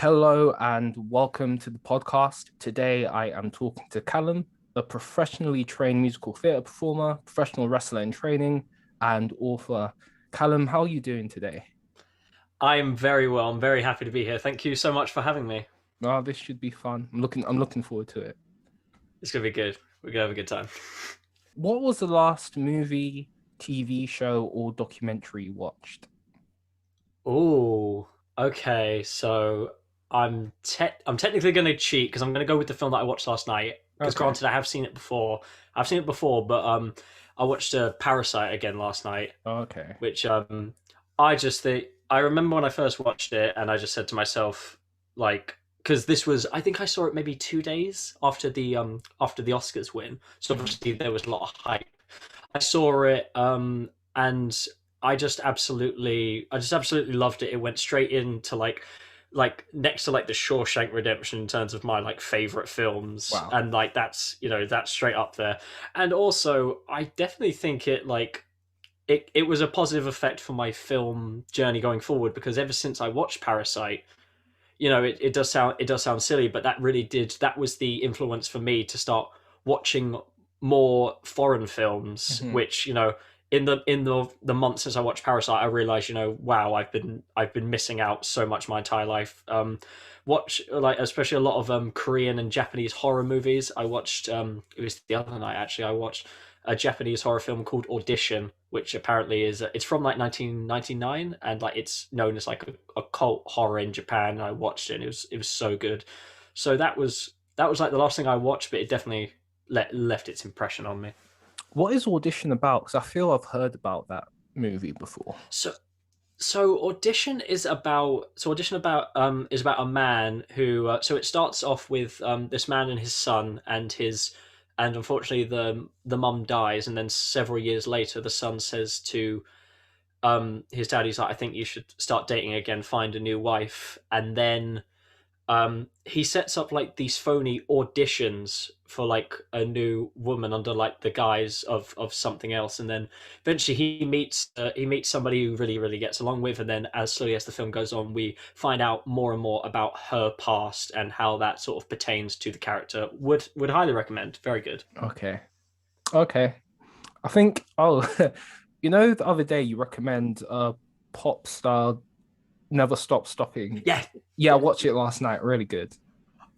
Hello and welcome to the podcast. Today I am talking to Callum, a professionally trained musical theatre performer, professional wrestler in training, and author. Callum, how are you doing today? I'm very well. I'm very happy to be here. Thank you so much for having me. Oh, this should be fun. I'm looking forward to it. It's gonna be good. We're gonna have a good time. What was the last movie, TV show, or documentary you watched? Oh, okay. So I'm technically gonna cheat because I'm gonna go with the film that I watched last night. Because Okay. granted, I have seen it before. I've seen it before, but I watched Parasite again last night, Okay. which I just think I remember when I first watched it, and I just said to myself, like, because this was I think I saw it maybe 2 days after the Oscars win, so Mhm. obviously there was a lot of hype. I saw it, and I just absolutely loved it. It went straight into like next to like the Shawshank Redemption in terms of my like favorite films, Wow. and like that's straight up there. And also, I definitely think it was a positive effect for my film journey going forward because ever since I watched Parasite, it does sound silly, but that was the influence for me to start watching more foreign films, Mhm. which in the months since I watched Parasite, I realized, wow, I've been missing out so much my entire life. Watch like especially a lot of Korean and Japanese horror movies. I watched it was the other night actually. I watched a Japanese horror film called Audition, which apparently is it's from like 1999, and like it's known as like a cult horror in Japan. And I watched it, and it was so good. So that was like the last thing I watched, but it definitely left its impression on me. What is Audition about? Because I feel I've heard about that movie before. So Audition is about a man who so it starts off with this man and his son and unfortunately the mum dies, and then several years later the son says to his dad, he's like, I think you should start dating again, find a new wife. And then he sets up like these phony auditions for like a new woman under like the guise of something else, and then eventually he meets somebody who really gets along with, and then as slowly as the film goes on, we find out more and more about her past and how that sort of pertains to the character. Would highly recommend. Very good. Okay. Okay. I think, the other day you recommend pop star Never Stop Stopping. Yeah. Yeah, I watched it last night. Really good.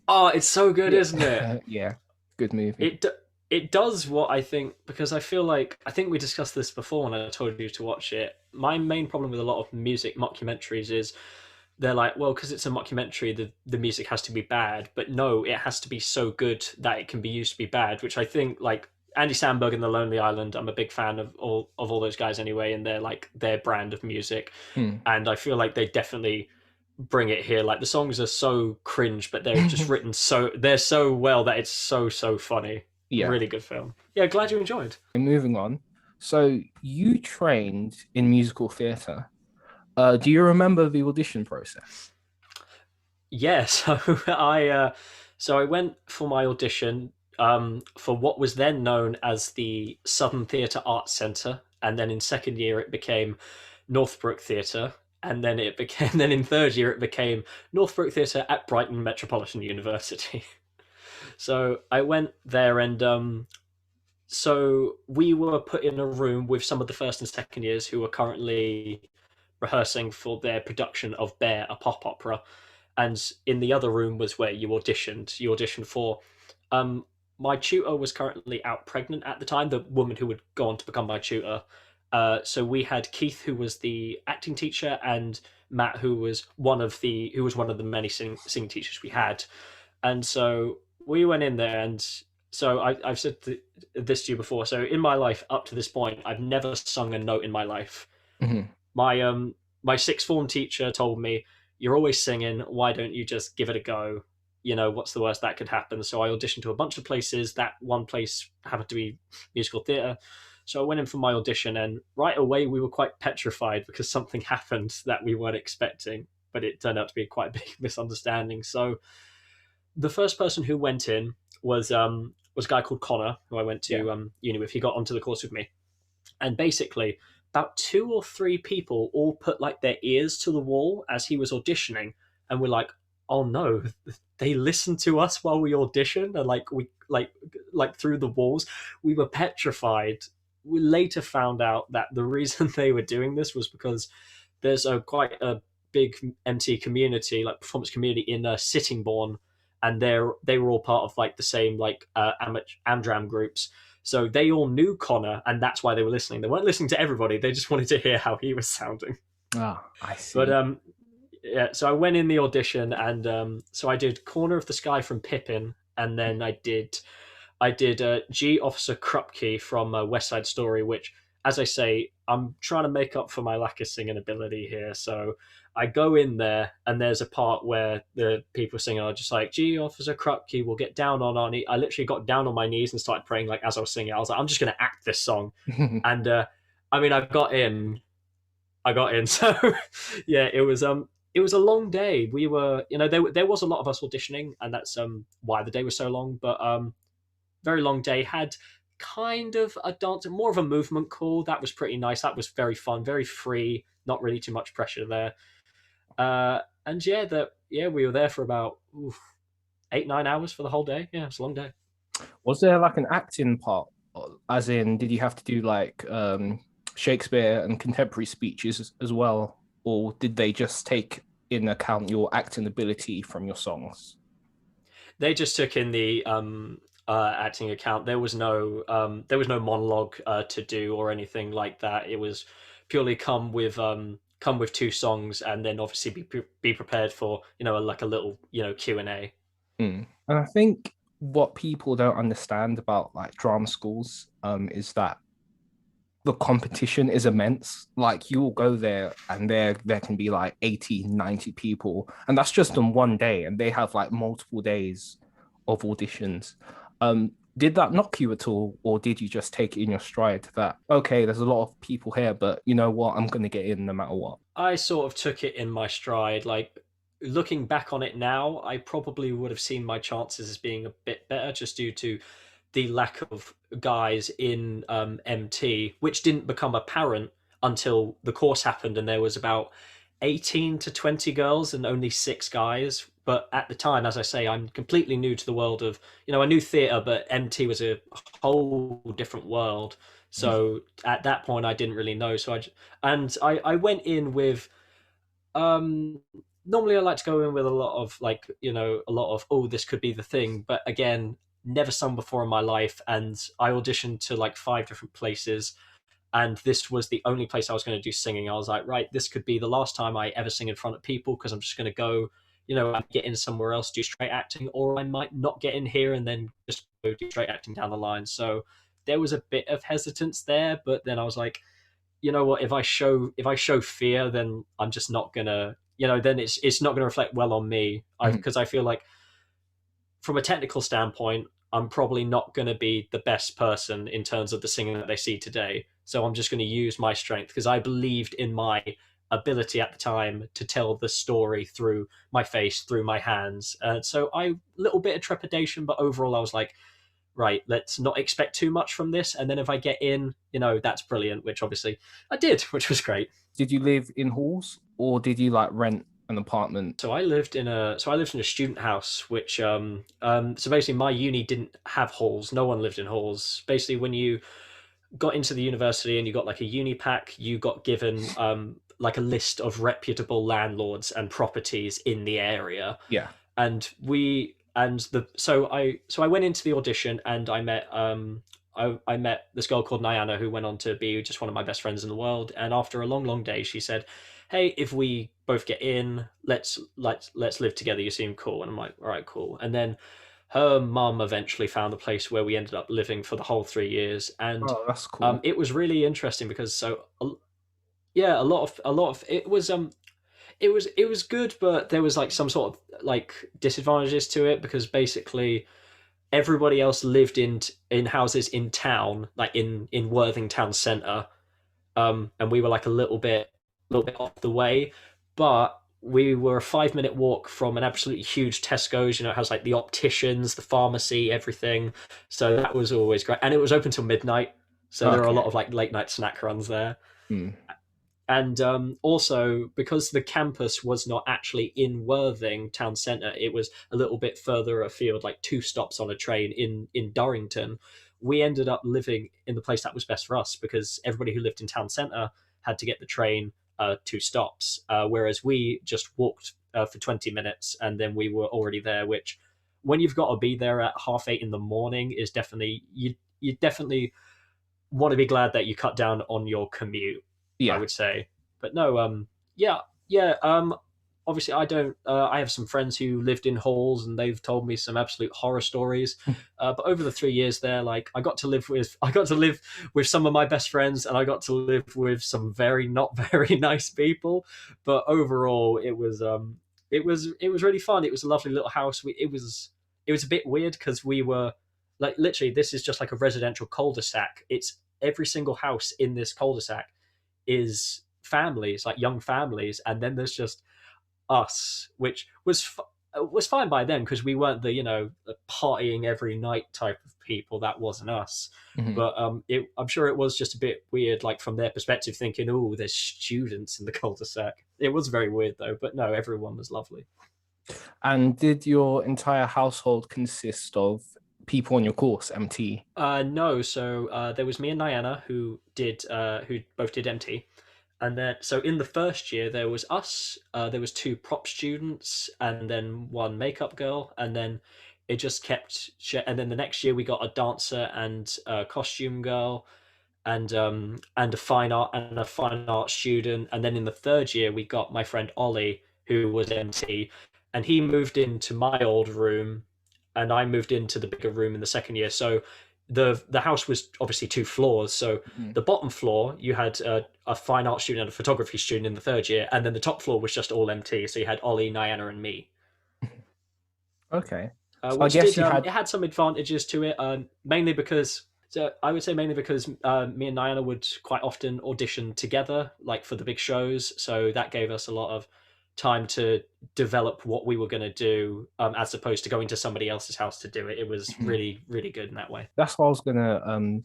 Oh, it's so good, isn't it? Yeah. Yeah. Good movie. it it does what I think, because I think we discussed this before when I told you to watch it. My main problem with a lot of music mockumentaries is they're like, well, because it's a mockumentary, the music has to be bad, but no, it has to be so good that it can be used to be bad. Which I think, like Andy Samberg and The Lonely Island, I'm a big fan of all those guys anyway, and they're like their brand of music, Hmm. and I feel like they definitely bring it here. Like the songs are so cringe, but they're just written they're so well that it's so funny. Yeah. Really good film. Yeah, glad you enjoyed. Moving on. So you trained in musical theatre. Do you remember the audition process? Yeah, so I went for my audition for what was then known as the Southern Theatre Arts Centre, and then in second year it became Northbrook Theatre, and then it became then in third year it became Northbrook Theatre at Brighton Metropolitan University. So I went there, and so we were put in a room with some of the first and second years who were currently rehearsing for their production of Bear, a pop opera. And in the other room was where you auditioned. You auditioned for. Um, my tutor was currently out pregnant at the time. The woman who would go on to become my tutor. So we had Keith, who was the acting teacher, and Matt, who was one of the many singing teachers we had. And so we went in there, and so I've said this to you before. So in my life up to this point, I've never sung a note in my life. Mhm. My sixth form teacher told me, "You're always singing. Why don't you just give it a go? What's the worst that could happen?" So I auditioned to a bunch of places. That one place happened to be musical theatre. So I went in for my audition, and right away we were quite petrified because something happened that we weren't expecting. But it turned out to be quite a big misunderstanding. So the first person who went in was a guy called Connor, who I went Yeah. to uni with. He got onto the course with me, and basically about two or three people all put like their ears to the wall as he was auditioning, and we're like, oh no, they listened to us while we auditioned, and like through the walls. We were petrified. We later found out that the reason they were doing this was because there's a quite a big MT community, like performance community in Sittingbourne, and they were all part of like the same like Amdram groups. So they all knew Connor, and that's why they were listening. They weren't listening to everybody; they just wanted to hear how he was sounding. Ah, I But see. yeah, so I went in the audition, and so I did "Corner of the Sky" from Pippin, and then I did G Officer Krupke from West Side Story, which, as I say, I'm trying to make up for my lack of singing ability here. So I go in there, and there's a part where the people singing are just like, G Officer Krupke will get down on our knee. I literally got down on my knees and started praying like as I was singing. I was like, I'm just going to act this song. And I mean, I got in. So yeah, it was a long day. We were, there was a lot of us auditioning, and that's why the day was so long. But very long day. Had kind of a dance, more of a movement call. That was pretty nice. That was very fun, very free. Not really too much pressure there. And yeah, we were there for about 8 9 hours for the whole day. Yeah, it's a long day. Was there like an acting part? As in, did you have to do like Shakespeare and contemporary speeches as well? Or did they just take in account your acting ability from your songs? They just took in the acting account. There was no monologue to do or anything like that. It was purely come with two songs, and then obviously be prepared for like a little Q&A. Mm. And I think what people don't understand about like drama schools is that the competition is immense. Like you will go there and there can be like 80, 90 people. And that's just on one day. And they have like multiple days of auditions. Did that knock you at all? Or did you just take it in your stride that, okay, there's a lot of people here, but you know what? I'm gonna get in no matter what. I sort of took it in my stride. Like looking back on it now, I probably would have seen my chances as being a bit better just due to the lack of guys in MT, which didn't become apparent until the course happened and there was about 18 to 20 girls and only 6 guys. But at the time, as I say, I'm completely new to the world of, I knew theatre, but MT was a whole different world. So at that point, I didn't really know. I went in with um normally I like to go in with a lot of like a lot of, oh, this could be the thing, but again, never sung before in my life, and I auditioned to like 5 different places, and this was the only place I was going to do singing. I was like, right, this could be the last time I ever sing in front of people, because I'm just going to go get in somewhere else, do straight acting, or I might not get in here and then just go do straight acting down the line. So there was a bit of hesitance there, but then I was like, you know what, if I show fear, then I'm just not gonna, then it's not gonna reflect well on me. I Mhm. Because I feel like from a technical standpoint, I'm probably not going to be the best person in terms of the singing that they see today. So I'm just going to use my strength because I believed in my ability at the time to tell the story through my face, through my hands. So I little bit of trepidation, but overall I was like, right, let's not expect too much from this. And then if I get in, that's brilliant, which obviously I did, which was great. Did you live in halls or did you like rent an apartment? So I lived in a student house, which so basically my uni didn't have halls. No one lived in halls. Basically, when you got into the university and you got like a uni pack, you got given like a list of reputable landlords and properties in the area, Yeah. and we and the so I went into the audition, and I met this girl called Niana, who went on to be just one of my best friends in the world. And after a long, long day, she said, "Hey, if we both get in, let's live together. You seem cool." And I'm like, "All right, cool." And then her mum eventually found a place where we ended up living for the whole 3 years, and Oh, that's cool. it was really interesting because yeah, a lot of it was good, but there was like some sort of like disadvantages to it because basically everybody else lived in houses in town, like in Worthing town centre, and we were like a little bit off the way, but we were a 5 minute walk from an absolutely huge Tesco's. It has like the opticians, the pharmacy, everything. So that was always great, and it was open till midnight. So there were a Okay. lot of like late night snack runs there. Hmm. And also because the campus was not actually in Worthing town centre, it was a little bit further afield, like 2 stops on a train in Dorrington. We ended up living in the place that was best for us because everybody who lived in town centre had to get the train 2 stops, whereas we just walked for 20 minutes and then we were already there. Which, when you've got to be there at 8:30 in the morning, is definitely you definitely want to be glad that you cut down on your commute, I Yeah. would say. But no, yeah, yeah. Obviously, I don't. I have some friends who lived in halls, and they've told me some absolute horror stories. But over the 3 years there, like I got to live with some of my best friends, and I got to live with some very not very nice people. But overall, it was really fun. It was a lovely little house. It was a bit weird because we were like literally this is just like a residential cul-de-sac. It's every single house in this cul-de-sac is families, like young families, and then there's just us, which was fine by then because we weren't the partying every night type of people. That wasn't us. Mhm. But I'm sure it was just a bit weird, like from their perspective, thinking, "Oh, there's students in the cul-de-sac." It was very weird though, but no, everyone was lovely. And did your entire household consist of people on your course, MT? No, so there was me and Diana who both did MT, and then so in the first year there was us, there was 2 prop students, and then 1 makeup girl, and then it just kept. And then the next year we got a dancer and a costume girl, and a fine art student, and then in the third year we got my friend Ollie who was MT, and he moved into my old room, and I moved into the bigger room in the second year. So the house was obviously 2 floors. So Mhm. the bottom floor you had a fine art student and a photography student in the third year, and then the top floor was just all MT. So you had Ollie, Niana, and me, Okay. So I which guess did you had. it had some advantages to it, mainly because so I would say mainly because me and Niana would quite often audition together, like for the big shows. So that gave us a lot of time to develop what we were going to do, as opposed to going to somebody else's house to do it. It was Mhm. really good in that way. That's what I was gonna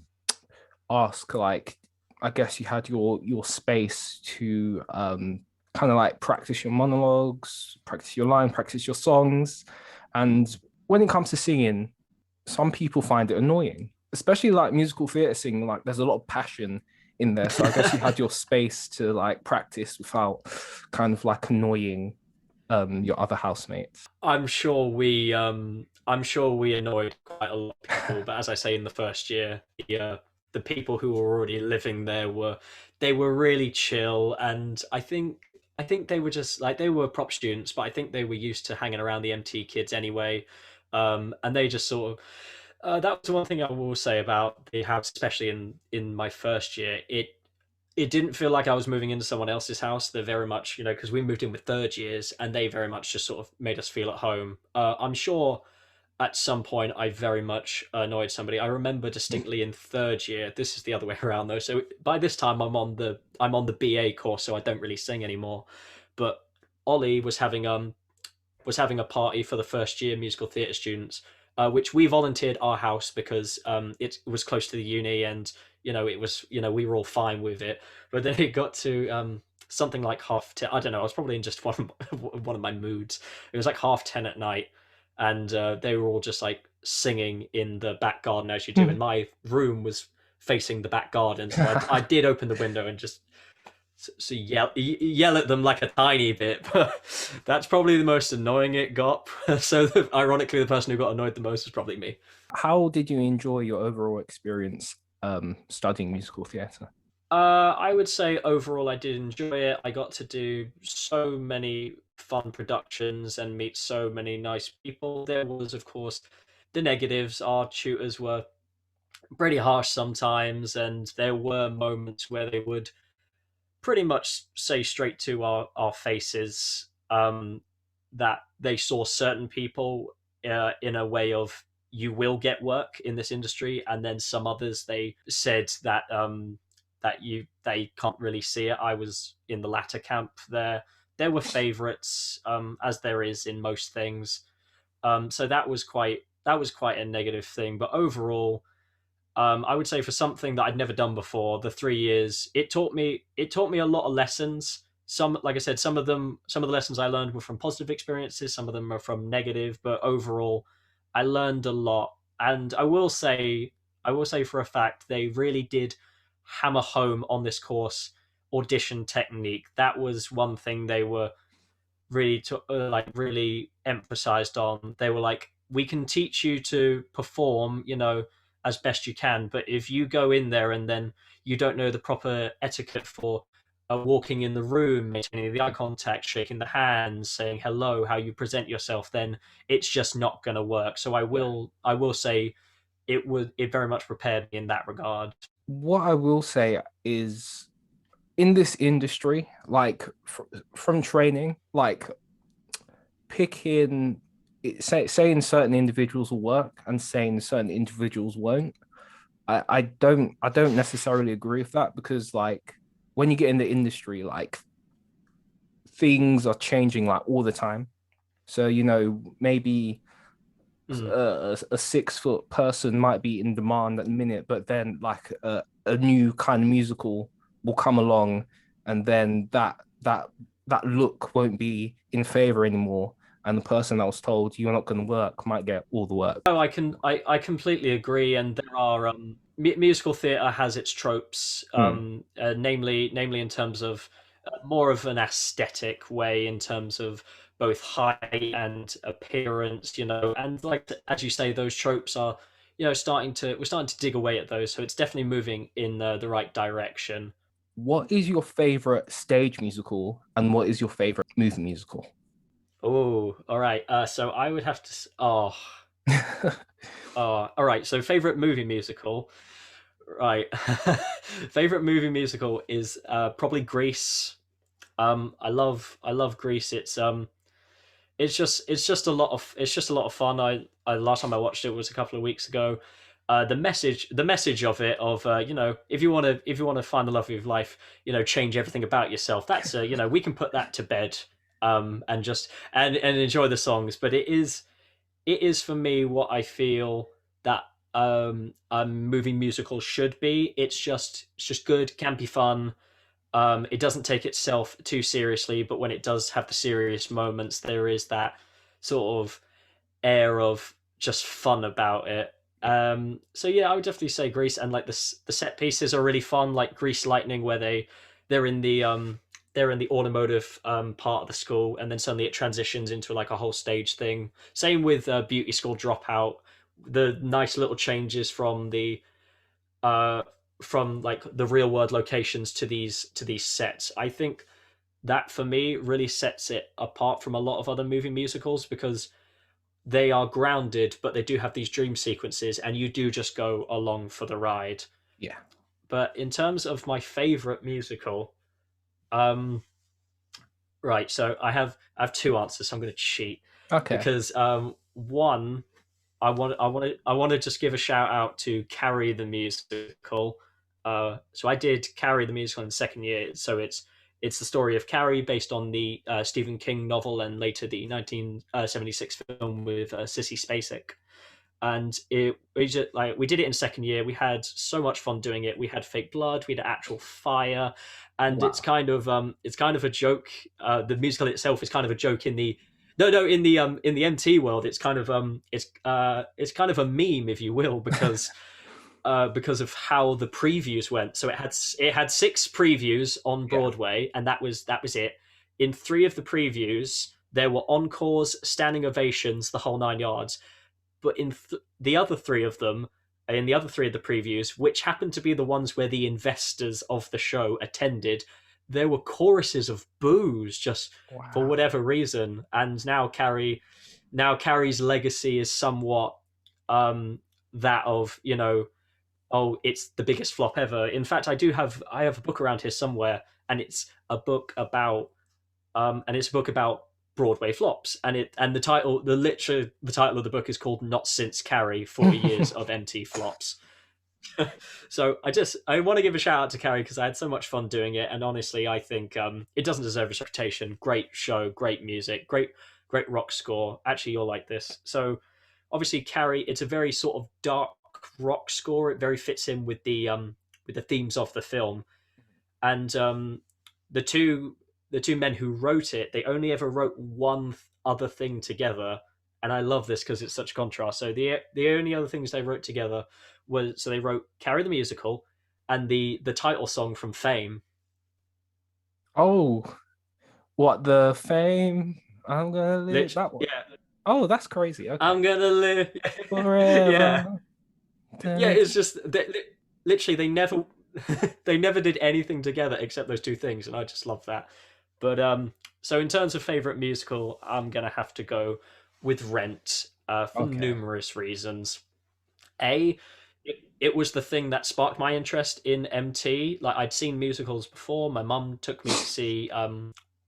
ask. Like, I guess you had your space to kind of like practice your monologues, practice your line, practice your songs. And when it comes to singing, some people find it annoying, especially like musical theatre singing. Like, there's a lot of passion in there. So I guess you had your space to like practice without kind of like annoying your other housemates. I'm sure we annoyed quite a lot of people, but as I say, in the first year, the people who were already living there were really chill, and I think they were just like they were prop students, but I think they were used to hanging around the MT kids anyway, and they just sort of that was one thing I will say about the house, especially in my first year. It didn't feel like I was moving into someone else's house. They're very much, because we moved in with third years, and they very much just sort of made us feel at home. I'm sure at some point I very much annoyed somebody. I remember distinctly in third year. This is the other way around though. So by this time I'm on the BA course, so I don't really sing anymore. But Ollie was having a party for the first year musical theatre students, which we volunteered our house because it was close to the uni, and it was we were all fine with it. But then it got to something like half 10. I don't know. I was probably in just one of my moods. It was like half 10 at night, and they were all just like singing in the back garden as you do, and my room was facing the back garden, so I did open the window and just so yell at them like a tiny bit, but that's probably the most annoying it got. So ironically, the person who got annoyed the most was probably me. How did you enjoy your overall experience studying musical theatre? I would say overall I did enjoy it. I got to do so many fun productions and meet so many nice people. There was, of course, the negatives. Our tutors were pretty harsh sometimes, and there were moments where they would pretty much say straight to our faces, that they saw certain people in a way of you will get work in this industry, and then some others they said that they can't really see it. I was in the latter camp there. There were favorites, as there is in most things. So that was quite a negative thing, but overall I would say for something that I'd never done before, the 3 years it taught me a lot of lessons. Some, like I said, some of the lessons I learned were from positive experiences. Some of them are from negative, but overall, I learned a lot. And I will say for a fact, they really did hammer home on this course audition technique. That was one thing they were really emphasized on. They were like, we can teach you to perform, as best you can, but if you go in there and then you don't know the proper etiquette for walking in the room, maintaining the eye contact, shaking the hands, saying hello, how you present yourself, then it's just not going to work. So I Yeah. will I will say it very much prepared me in that regard. What I will say is in this industry, like from training, like picking, saying certain individuals will work and saying certain individuals won't. I don't necessarily agree with that because like when you get in the industry, like things are changing like all the time. So maybe Mm. a 6 foot person might be in demand at the minute, but then like a new kind of musical will come along, and then that look won't be in favor anymore, and the person that was told you're not going to work might get all the work. No, I completely agree, and there are musical theatre has its tropes, Hmm. namely in terms of more of an aesthetic way, in terms of both height and appearance, and like as you say, those tropes are we're starting to dig away at those, so it's definitely moving in the right direction. What is your favorite stage musical, and what is your favorite movie musical? Oh, all right. So I would have to. All right. So favorite movie musical. Right. Favorite movie musical is probably Grease. I love Grease. It's just a lot of fun. I last time I watched it was a couple of weeks ago. The message of it, of if you want to find the love of your life, change everything about yourself. That's we can put that to bed, and just and enjoy the songs. But it is for me what I feel that a movie musical should be. It's just good, campy fun. It doesn't take itself too seriously, but when it does have the serious moments, there is that sort of air of just fun about it. So yeah, I would definitely say Grease, and like the set pieces are really fun, like Grease Lightning, where they're in the automotive part of the school, and then suddenly it transitions into like a whole stage thing. Same with Beauty School Dropout, the nice little changes uh, from like the real world locations to these sets. I think that for me really sets it apart from a lot of other movie musicals, because they are grounded, but they do have these dream sequences, and you do just go along for the ride. Yeah. But in terms of my favorite musical, um, right, so I have two answers. So I'm going to cheat, Okay. because one, I want to just give a shout out to Carrie the musical. So I did Carrie the musical in the second year. So it's the story of Carrie, based on the Stephen King novel, and later the 1976 film with Sissy Spacek. And we did it in second year. We had so much fun doing it. We had fake blood, we had actual fire, and it's Wow. kind of a joke. The musical itself is kind of a joke in the no no in the MT world. It's kind of a meme, if you will, because of how the previews went. So it had 6 previews on Yeah. Broadway, and that was it. In 3 of the previews, there were encores, standing ovations, the whole 9 yards. But the other 3 of them, in the other 3 of the previews, which happened to be the ones where the investors of the show attended, there were choruses of boos, just for Wow. whatever reason. And now Carrie's legacy is somewhat that of, oh, it's the biggest flop ever. In fact, I have a book around here somewhere, and it's a book about Broadway flops, and the title of the book is called "Not Since Carrie: 40 Years of MT Flops." So I want to give a shout out to Carrie, because I had so much fun doing it, and honestly, I think it doesn't deserve its reputation. Great show, great music, great rock score. Actually, you'll like this. So obviously, Carrie, it's a very sort of dark rock score. It very fits in with the themes of the film. And the two the two men who wrote it, they only ever wrote one other thing together, and I love this because it's such contrast. So the only other things they wrote together was, so they wrote "Carry the Musical" and the title song from Fame. Oh, what the fame? I'm gonna live Lit, that one. yeah, Oh, that's crazy. Okay. I'm gonna live. Yeah, Forever. yeah. Dun, It's just literally they never they never did anything together except those two things, and I just love that. But so in terms of favorite musical, I'm gonna have to go with Rent for okay. numerous reasons. A, it was the thing that sparked my interest in MT. Like, I'd seen musicals before. My mum took me to see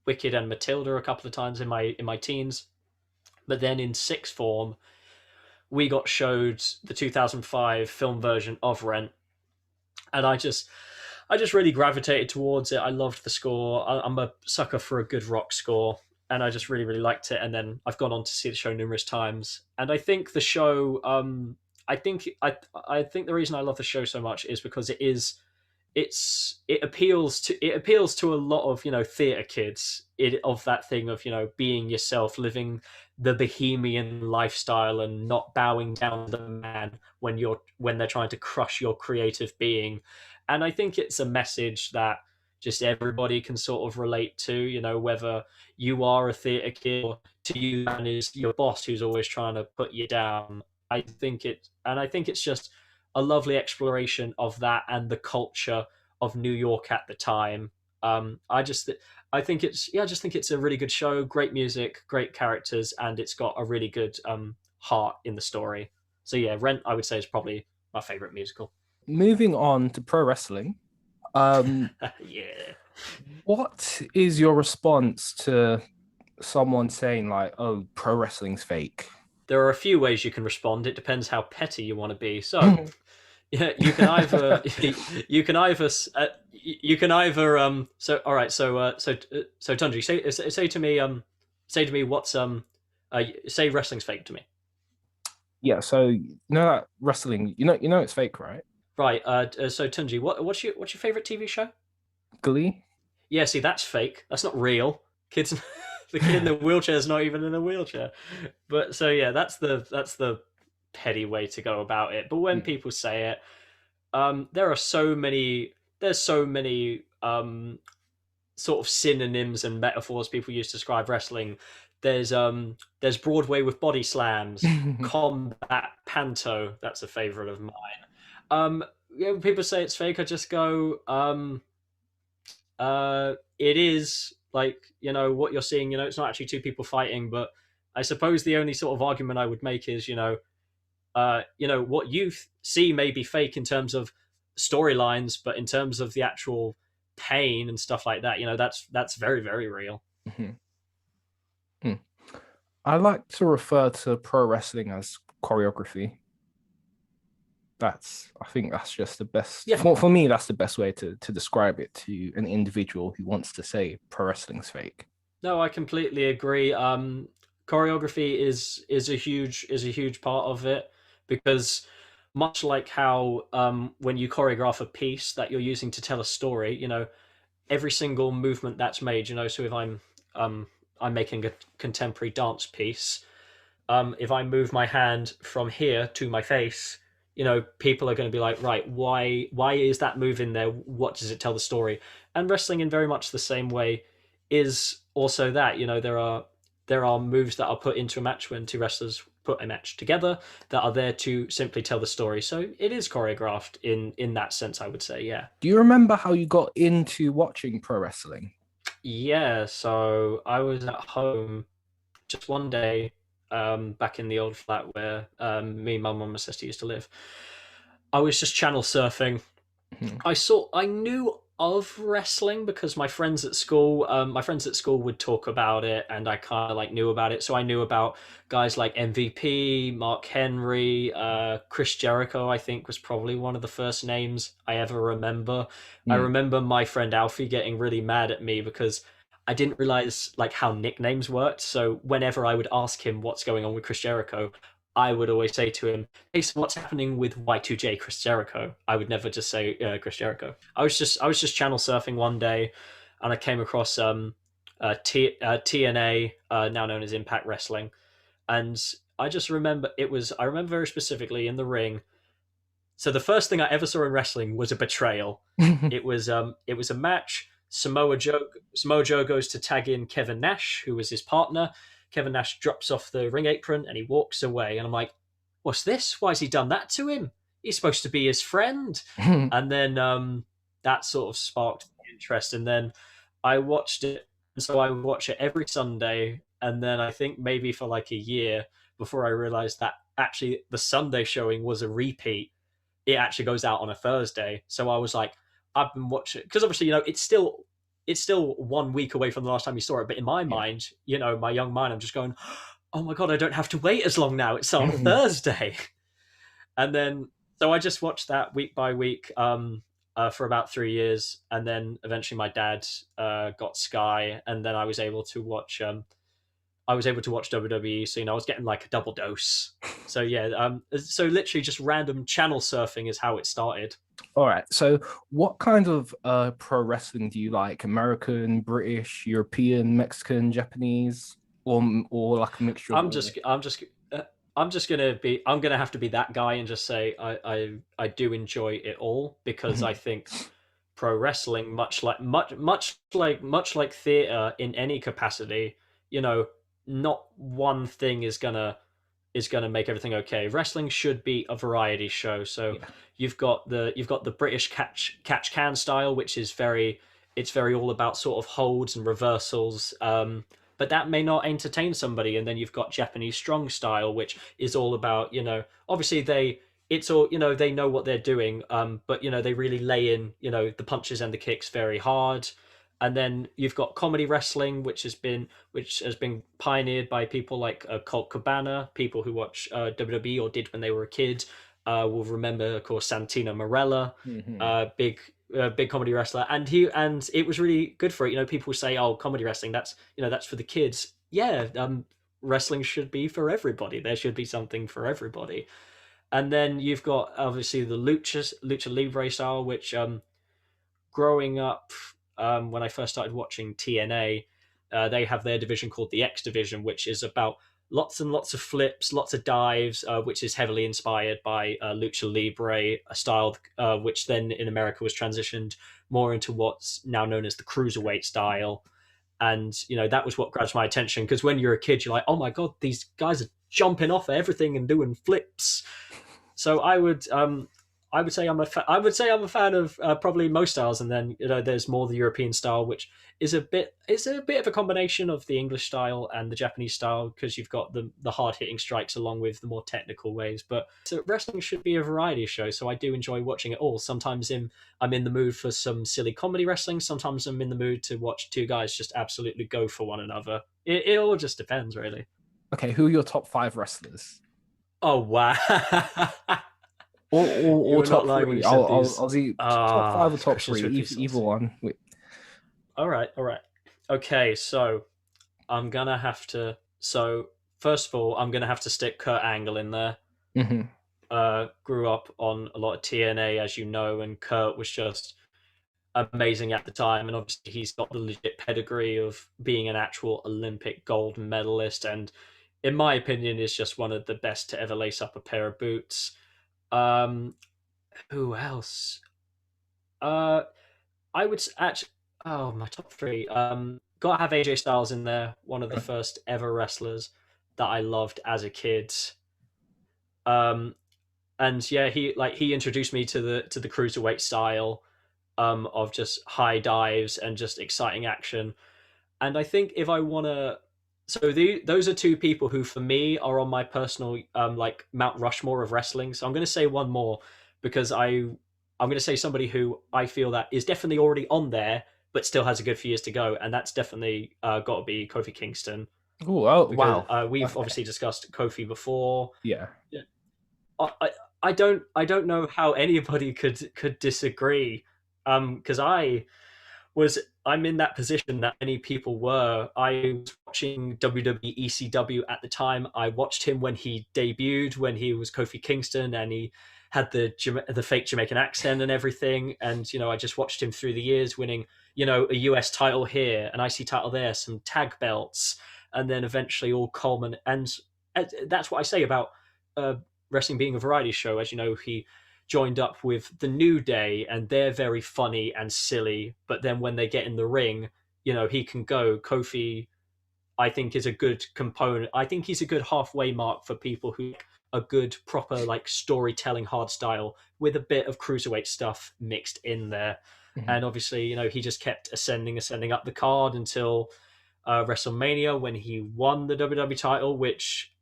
Wicked and Matilda a couple of times in my teens. But then in sixth form, we got showed the 2005 film version of Rent, and I just really gravitated towards it. I loved the score. I'm a sucker for a good rock score, and I just really, really liked it. And then I've gone on to see the show numerous times, and I think the show, I think the reason I love the show so much is because it appeals to a lot of, you know, theater kids, of that thing of, you know, being yourself, living the bohemian lifestyle and not bowing down to the man when they're trying to crush your creative being. And I think it's a message that just everybody can sort of relate to, you know, whether you are a theater kid or to you and is your boss who's always trying to put you down. I think it's just a lovely exploration of that and the culture of New York at the time. I just I think it's yeah, I just think it's a really good show, great music, great characters, and it's got a really good heart in the story. So yeah, Rent I would say is probably my favorite musical. Moving on to pro wrestling. Um, Yeah. what is your response to someone saying like, "Oh, pro wrestling's fake"? There are a few ways you can respond. It depends how petty you want to be. So, yeah, you can either you can either so all right, so Tunji, say to me what's say wrestling's fake to me. Yeah, so you know that wrestling, you know it's fake, right? Right, so Tunji, what's your favorite TV show? Glee. Yeah, see, that's fake. That's not real. Kids, the kid in the wheelchair is not even in a wheelchair. But so yeah, that's the petty way to go about it. But when Mm. people say it, there are so many. There's so many sort of synonyms and metaphors people use to describe wrestling. There's Broadway with body slams, combat panto. That's a favorite of mine. Yeah, when people say it's fake, I just go, it is, like, you know, what you're seeing, you know, it's not actually two people fighting, but I suppose the only sort of argument I would make is, you know, what you see may be fake in terms of storylines, but in terms of the actual pain and stuff like that, you know, that's very, very real. Mhm. Mm. I like to refer to pro wrestling as choreography. I think that's just the best Yeah, for me. That's the best way to describe it to an individual who wants to say pro wrestling's fake. no, I completely agree. Choreography is a huge part of it, because much like how when you choreograph a piece that you're using to tell a story, you know, every single movement that's made, you know, so if um I'm making a contemporary dance piece, if I move my hand from here to my face, you know, people are going to be like, right, why is that move in there? What does it tell the story? And wrestling, in very much the same way, is also that. You know, there are moves that are put into a match when two wrestlers put a match together that are there to simply tell the story. So it is choreographed in that sense, I would say. Yeah. Do you remember how you got into watching pro wrestling? Yeah, so I was at home just one day, back in the old flat where me, my mum, and my sister used to live. I was just channel surfing. Mhm. I knew of wrestling because my friends at school would talk about it, and I kind of like knew about it. So I knew about guys like MVP, Mark Henry, Chris Jericho. I think was probably one of the first names I ever remember. I Mm. remember my friend Alfie getting really mad at me because I didn't realize like how nicknames worked. So whenever I would ask him what's going on with Chris Jericho, I would always say to him, "Hey, so what's happening with Y2J Chris Jericho?" I would never just say Chris Jericho. I was just channel surfing one day, and I came across TNA, now known as Impact Wrestling, and I remember very specifically in the ring. So the first thing I ever saw in wrestling was a betrayal. It was a match. Samoa Joe goes to tag in Kevin Nash, who was his partner. Kevin Nash drops off the ring apron and he walks away. And I'm like, what's this? Why has he done that to him? He's supposed to be his friend. And then that sort of sparked interest. And then I watched it. And so I would watch it every Sunday. And then I think maybe for like a year before I realized that actually the Sunday showing was a repeat. It actually goes out on a Thursday. So I was like, I've been watching, because obviously, it's still 1 week away from the last time you saw it. But in my Yeah. mind, my young mind, I'm just going, oh my god, I don't have to wait as long now. It's on Thursday. And then so I just watched that week by week, for about 3 years, and then eventually my dad got Sky, and then I was able to watch WWE. So I was getting like a double dose. So yeah, so literally just random channel surfing is how it started. All right. So, what kind of pro wrestling do you like? American, British, European, Mexican, Japanese, or like a mixture of I'm all? just I'm just uh, I'm gonna have to be that guy and just say I do enjoy it all, because I Mhm. think pro wrestling, much like theater in any capacity, you know, not one thing is gonna make everything okay. Wrestling should be a variety show. So Yeah. you've got the British catch can style, which is very all about sort of holds and reversals. But that may not entertain somebody. And then you've got Japanese strong style, which is all about, obviously it's all, they know what they're doing. But they really lay in, the punches and the kicks very hard. And then you've got comedy wrestling, which has been pioneered by people like Colt Cabana. People who watch WWE or did when they were a kid will remember, of course, Santino Marella, Hmm. big comedy wrestler, and it was really good for it. People say, "Oh, comedy wrestling, that's for the kids." Yeah, wrestling should be for everybody. There should be something for everybody. And then you've got obviously the lucha libre style, which growing up, when I first started watching TNA, they have their division called the X Division, which is about lots and lots of flips, lots of dives, which is heavily inspired by Lucha Libre, a style which then in America was transitioned more into what's now known as the cruiserweight style. And that was what grabs my attention, because when you're a kid, you're like, oh my god, these guys are jumping off everything and doing flips. So I would say I'm a fan of probably most styles, and then there's more the European style, which is a bit of a combination of the English style and the Japanese style, because you've got the hard hitting strikes along with the more technical ways. But so wrestling should be a variety show, so I do enjoy watching it all. Sometimes I'm in the mood for some silly comedy wrestling. Sometimes I'm in the mood to watch two guys just absolutely go for one another. It all just depends, really. Okay. Who are your top five wrestlers? Oh wow. You Or were not top lying when three? you said I'll these. see top five or top Questions three, would be either saucy. one. All right, all right. Okay, so I'm gonna have to. So first of all, I'm gonna have to stick Kurt Angle in there. Hmm. Grew up on a lot of TNA, as you know, and Kurt was just amazing at the time. And obviously, he's got the legit pedigree of being an actual Olympic gold medalist, and in my opinion, is just one of the best to ever lace up a pair of boots. Um, who else? Uh, I would actually. Oh, my top three. Gotta have AJ Styles in there. One of the first ever wrestlers that I loved as a kid. Um, and yeah, he introduced me to the cruiserweight style, of just high dives and just exciting action. And I think if I wanna, so those are two people who for me are on my personal like Mount Rushmore of wrestling. So I'm gonna say one more, because I'm gonna say somebody who I feel that is definitely already on there, but still has a good few years to go, and that's definitely got to be Kofi Kingston, Oh, because wow. we've Okay. obviously discussed Kofi before. Yeah. Yeah. I don't know how anybody could disagree, because I was I'm in that position that many people were. I was watching WWE ECW at the time. I watched him when he debuted, when he was Kofi Kingston, and he had the fake Jamaican accent and everything. And I just watched him through the years, winning a US title here, an IC title there, some tag belts, and then eventually all Coleman. And that's what I say about uh, wrestling being a variety show. As you know, he joined up with the New Day, and they're very funny and silly. But then when they get in the ring, he can go. Kofi, I think, is a good component. I think he's a good halfway mark for people who like a good proper like storytelling hard style with a bit of cruiserweight stuff mixed in there. Mhm. And obviously, he just kept ascending up the card until WrestleMania when he won the WWE title, which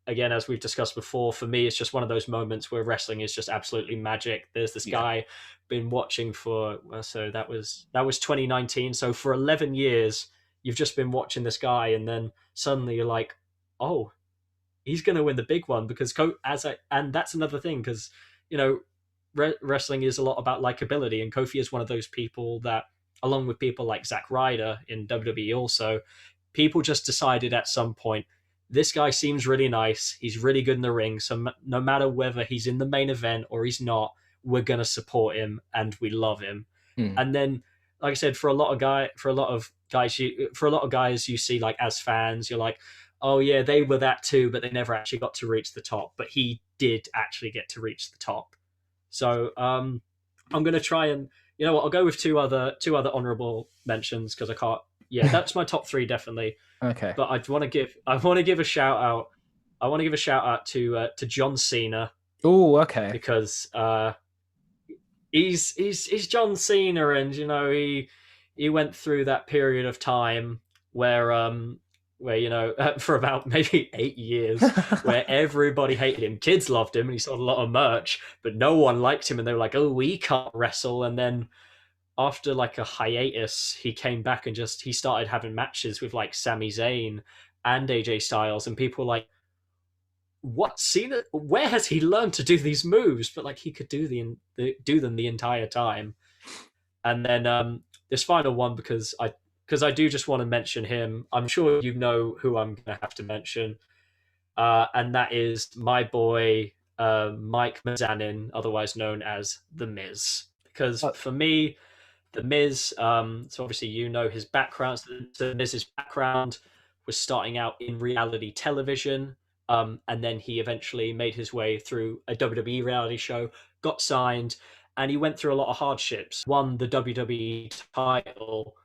again, as we've discussed before, for me, it's just one of those moments where wrestling is just absolutely magic. There's this Yeah. guy been watching for so that was 2019. So for 11 years, you've just been watching this guy, and then suddenly you're like, oh, he's going to win the big one because and that's another thing because you know wrestling is a lot about likability, and Kofi is one of those people that, along with people like Zack Ryder in WWE, also people just decided at some point this guy seems really nice. He's really good in the ring. So no matter whether he's in the main event or he's not, we're gonna support him and we love him. Mm. And then, like I said, for a lot of guys, you see like as fans, you're like, oh yeah, they were that too, but they never actually got to reach the top. But he did actually get to reach the top. So I'm gonna try and what, I'll go with two other honorable mentions because I can't. Yeah, that's my top three definitely. Okay. But I want to give a shout out. I want to give a shout out to John Cena Oh, okay. because he's John Cena, and he went through that period of time where for about maybe 8 years where everybody hated him. Kids loved him and he sold a lot of merch, but no one liked him, and they were like, oh, we can't wrestle. And then after like a hiatus, he came back and just he started having matches with like Sami Zayn and AJ Styles, and people were like, "What Cena? Where has he learned to do these moves?" But like he could do them the entire time. And then this final one because I do just want to mention him. I'm sure you know who I'm gonna have to mention, and that is my boy Mike Mizanin, otherwise known as The Miz. Because Uh, for me, the Miz, so obviously you know his background. So the Miz's background was starting out in reality television, and then he eventually made his way through a WWE reality show, got signed, and he went through a lot of hardships. Won the WWE title.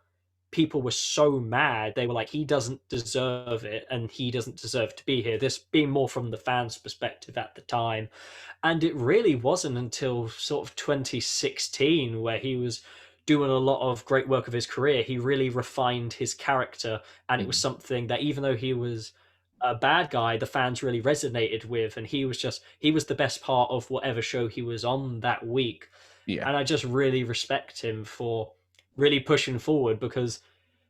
People were so mad. They were like, he doesn't deserve it, and he doesn't deserve to be here. This being more from the fans' perspective at the time. And it really wasn't until sort of 2016 where he was doing a lot of great work of his career. He really refined his character, and it was mm, something that even though he was a bad guy, the fans really resonated with, and he was the best part of whatever show he was on that week. yeah. And I just really respect him for really pushing forward because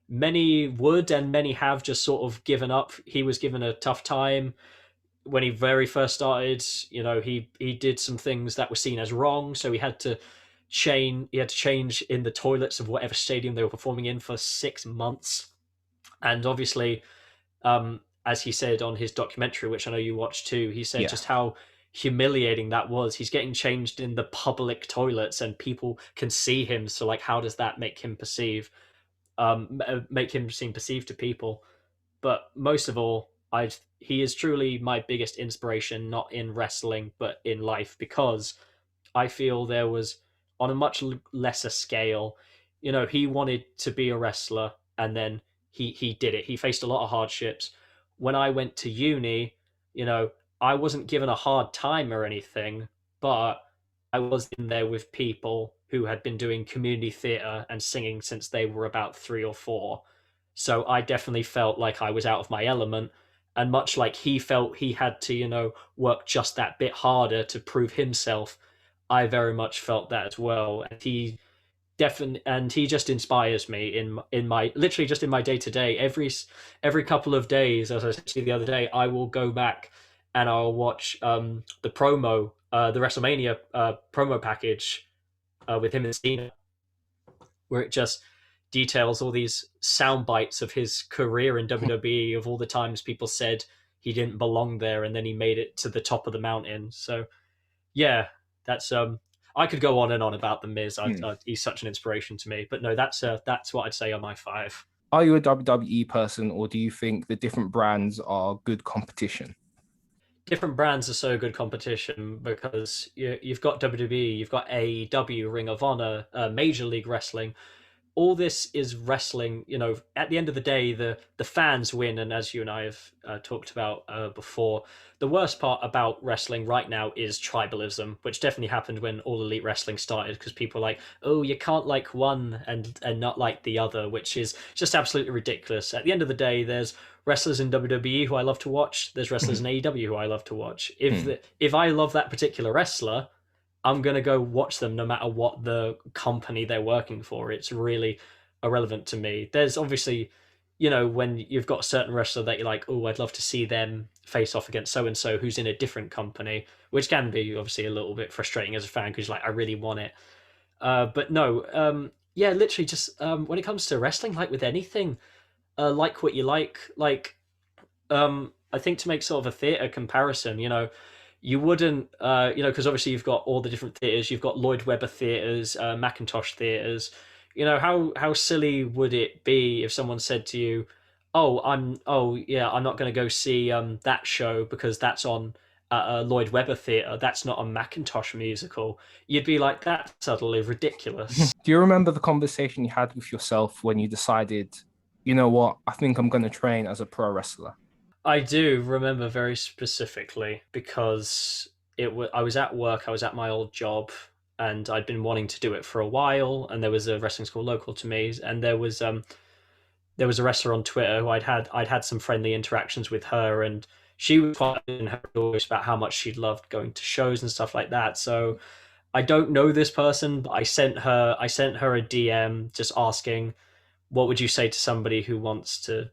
many would and many have just sort of given up. He was given a tough time when he very first started. He did some things that were seen as wrong, so he had to change in the toilets of whatever stadium they were performing in for 6 months. And obviously, as he said on his documentary, which I know you watched too, he said Yeah. just how humiliating that was. He's getting changed in the public toilets and people can see him, so like how does that make him seem perceived to people? But most of all, he is truly my biggest inspiration, not in wrestling, but in life, because I feel there was on a much lesser scale. He wanted to be a wrestler, and then he did it. He faced a lot of hardships. When I went to uni, you know, I wasn't given a hard time or anything, but I was in there with people who had been doing community theatre and singing since they were about 3 or 4. So I definitely felt like I was out of my element. And much like he felt he had to, work just that bit harder to prove himself, I very much felt that as well. And he just inspires me in my literally just in my day to day. Every couple of days, as I said to you the other day, I will go back and I'll watch the WrestleMania promo package with him and Cena, where it just details all these sound bites of his career in WWE, of all the times people said he didn't belong there and then he made it to the top of the mountain. So yeah, that's I could go on and on about the Miz. Hmm. He's such an inspiration to me. But no, that's what I'd say on my five. Are you a WWE person, or do you think the different brands are good competition? Different brands are so good competition because you've got WWE, you've got AEW, Ring of Honor, Major League Wrestling. All this is wrestling. At the end of the day, the fans win, and as you and I have talked about before, the worst part about wrestling right now is tribalism, which definitely happened when All Elite Wrestling started, because people are like, oh, you can't like one and not like the other, which is just absolutely ridiculous. At the end of the day, there's wrestlers in WWE who I love to watch, there's wrestlers in AEW who I love to watch. if Hmm. the, if I love that particular wrestler, I'm gonna go watch them no matter what the company they're working for. It's really irrelevant to me. There's obviously, when you've got a certain wrestler that you're like, oh, I'd love to see them face off against so and so who's in a different company, which can be obviously a little bit frustrating as a fan because like I really want it. But no, yeah, literally just when it comes to wrestling, like with anything, like what you like. I think to make sort of a theatre comparison, you wouldn't, because obviously you've got all the different theatres. You've got Lloyd Webber theatres, Macintosh theatres. How silly would it be if someone said to you, "Oh yeah, I'm not going to go see that show because that's on a Lloyd Webber theatre. That's not a Macintosh musical." You'd be like, "That's utterly ridiculous." Do you remember the conversation you had with yourself when you decided, you know what, I think I'm going to train as a pro wrestler? I do remember very specifically because I was at work, I was at my old job, and I'd been wanting to do it for a while. And there was a wrestling school local to me, and there was a wrestler on Twitter who I'd had some friendly interactions with her, and she was quite in her stories about how much she loved going to shows and stuff like that. So I don't know this person, but I sent her a DM just asking, what would you say to somebody who wants to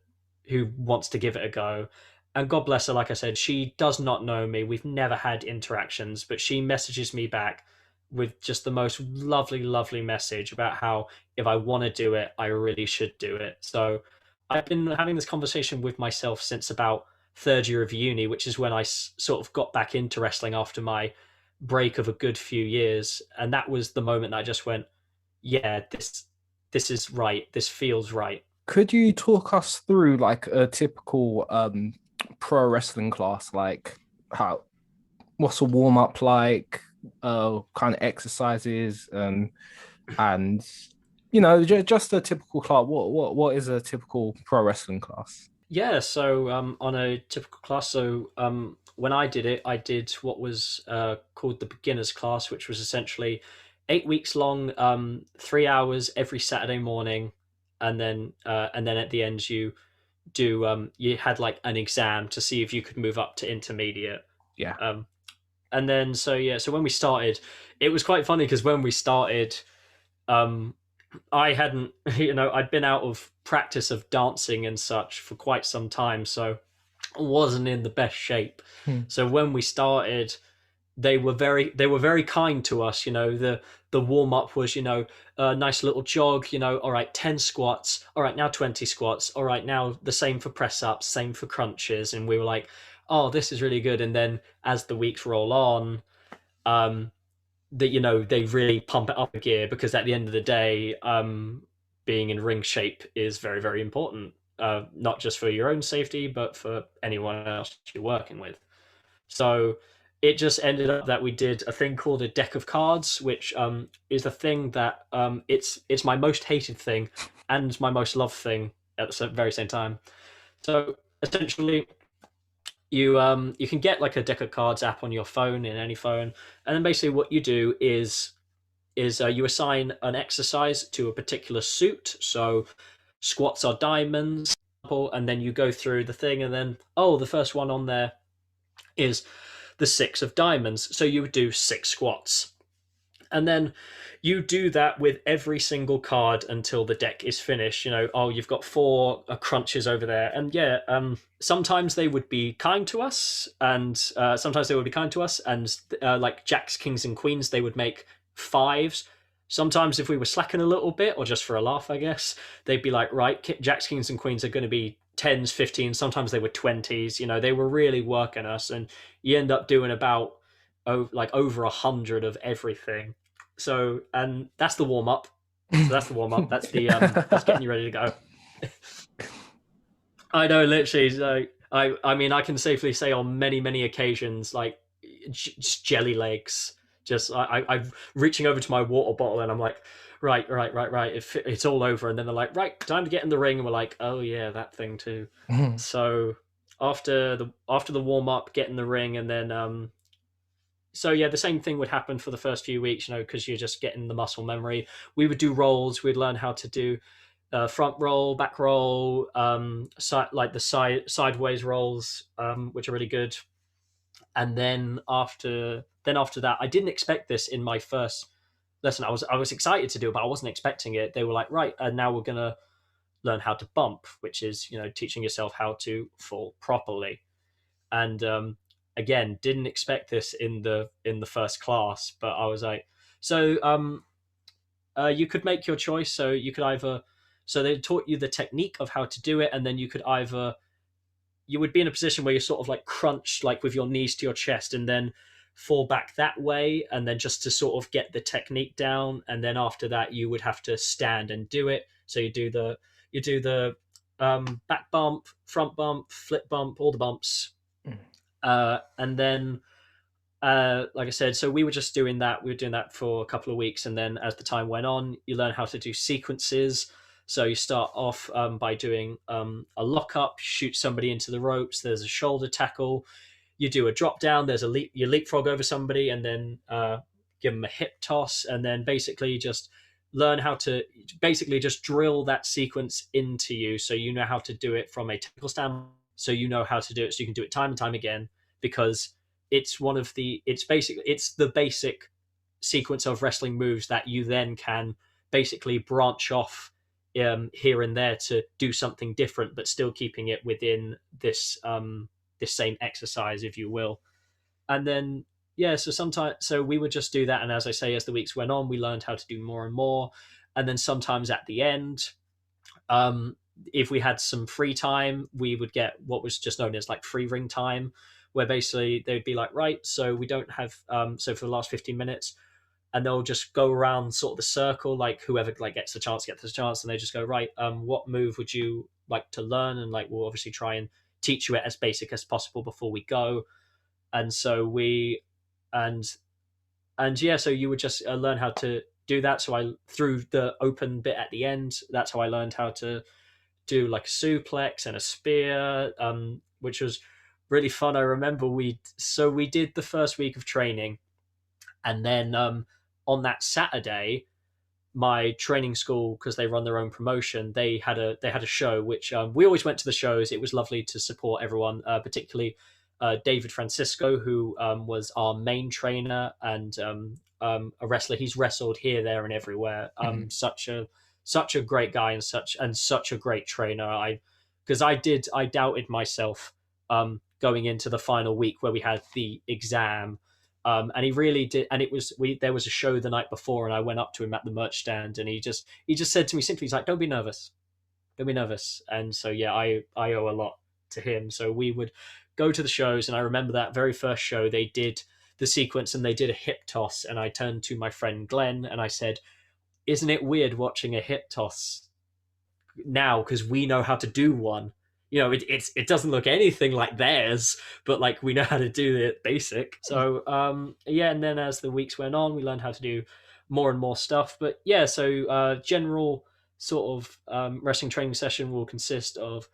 give it a go? And God bless her, like I said, she does not know me. We've never had interactions, but she messages me back with just the most lovely, lovely message about how if I want to do it, I really should do it. So I've been having this conversation with myself since about third year of uni, which is when I sort of got back into wrestling after my break of a good few years. And that was the moment that I just went, yeah, this is right. This feels right. Could you talk us through like a typical pro wrestling class? Like how what's a warm up like, kind of exercises, and just a typical class. What is a typical pro wrestling class? Yeah, so on a typical class, so when I did it, I did what was called the beginners class, which was essentially 8 weeks long, 3 hours every Saturday morning, and then at the end you had like an exam to see if you could move up to intermediate. Yeah, Um, and then so yeah, so when we started, it was quite funny because when we started, um, I hadn't, I'd been out of practice of dancing and such for quite some time, so I wasn't in the best shape. hmm. So when we started, they were very kind to us. The warm up was, a nice little jog. All right, 10 squats. All right, now 20 squats. All right, now the same for press ups, same for crunches, and we were like, oh, this is really good. And then as the weeks roll on, um, that they really pump it up a gear because at the end of the day, being in ring shape is very very important, not just for your own safety but for anyone else you're working with. So it just ended up that we did a thing called a deck of cards, which is a thing that it's my most hated thing and my most loved thing at the very same time. So essentially, you can get like a deck of cards app on your phone, in any phone, and then basically what you do is you assign an exercise to a particular suit. So squats are diamonds, and then you go through the thing, and then the first one on there is the six of diamonds. So you would do 6 squats. And then you do that with every single card until the deck is finished. You've got 4 crunches over there. And yeah, sometimes they would be kind to us, and like jacks, kings, and queens, they would make 5s. sometimes if we were slacking a little bit or just for a laugh, I guess, they'd be like, right, Jacks, Kings, and Queens are going to be 10s, 15s. Sometimes they were 20s. You know, they were really working us, and you end up doing about like over 100 of everything. So, and that's the warm up. So that's the warm up. That's getting you ready to go. I know, literally. Like, I mean, I can safely say on many, many occasions, like just jelly legs. Just I'm reaching over to my water bottle and I'm like, right, right, right, right. It's all over, and then they're like, right, time to get in the ring, and we're like, oh yeah, that thing too. So after the warm up, get in the ring, and then so yeah, the same thing would happen for the first few weeks, you know, because you're just getting the muscle memory. We would do rolls. We'd learn how to do front roll, back roll, like the sideways rolls, which are really good. And then after that, I didn't expect this in my first lesson. I was excited to do it, but I wasn't expecting it. They were like, right, and now we're gonna learn how to bump, which is, you know, teaching yourself how to fall properly. And again, didn't expect this in the first class, but I was like, so you could make your choice. So you could either, so they taught you the technique of how to do it, and then you could either, you would be in a position where you're sort of like crunched, like with your knees to your chest, and then fall back that way, and then just to sort of get the technique down, and then after that you would have to stand and do it. So you do the back bump, front bump, flip bump, all the bumps, and then like I said, so we were just doing that. We were doing that for a couple of weeks, and then as the time went on, you learn how to do sequences. So you start off by doing a lock up, shoot somebody into the ropes. There's a shoulder tackle. You do a drop down. There's a leap. You leapfrog over somebody, and then give them a hip toss, and then basically just learn how to basically just drill that sequence into you, so you know how to do it from a technical standpoint. So you know how to do it, so you can do it time and time again, because it's the basic sequence of wrestling moves that you then can basically branch off here and there to do something different, but still keeping it within this same exercise, if you will. And then yeah, so we would just do that, and as I say, as the weeks went on, we learned how to do more and more. And then sometimes at the end, um, if we had some free time, we would get what was just known as like free ring time, where basically they'd be like, right, so we don't have, so for the last 15 minutes, and they'll just go around sort of the circle, like whoever like gets the chance, and they just go, right, what move would you like to learn? And like, we'll obviously try and teach you it as basic as possible before we go. And so we, and and yeah, so you would just learn how to do that. So I, through the open bit at the end, that's how I learned how to do like a suplex and a spear, which was really fun. I remember we did the first week of training, and then on that Saturday, my training school, because they run their own promotion, they had a show which we always went to the shows. It was lovely to support everyone, particularly David Francisco, who was our main trainer and a wrestler. He's wrestled here, there, and everywhere. Such a great guy, and such a great trainer. I doubted myself going into the final week where we had the exam, and he really did. And it was we there was a show the night before, and I went up to him at the merch stand, and he just said to me simply, he's like, "Don't be nervous, don't be nervous." And so yeah, I owe a lot to him. So we would go to the shows, and I remember that very first show they did the sequence, and they did a hip toss, and I turned to my friend Glenn and I said, "Isn't it weird watching a hip toss now, because we know how to do one? You know, it doesn't look anything like theirs, but like we know how to do the basic." So yeah, and then as the weeks went on, we learned how to do more and more stuff. But yeah, so general sort of wrestling training session will consist of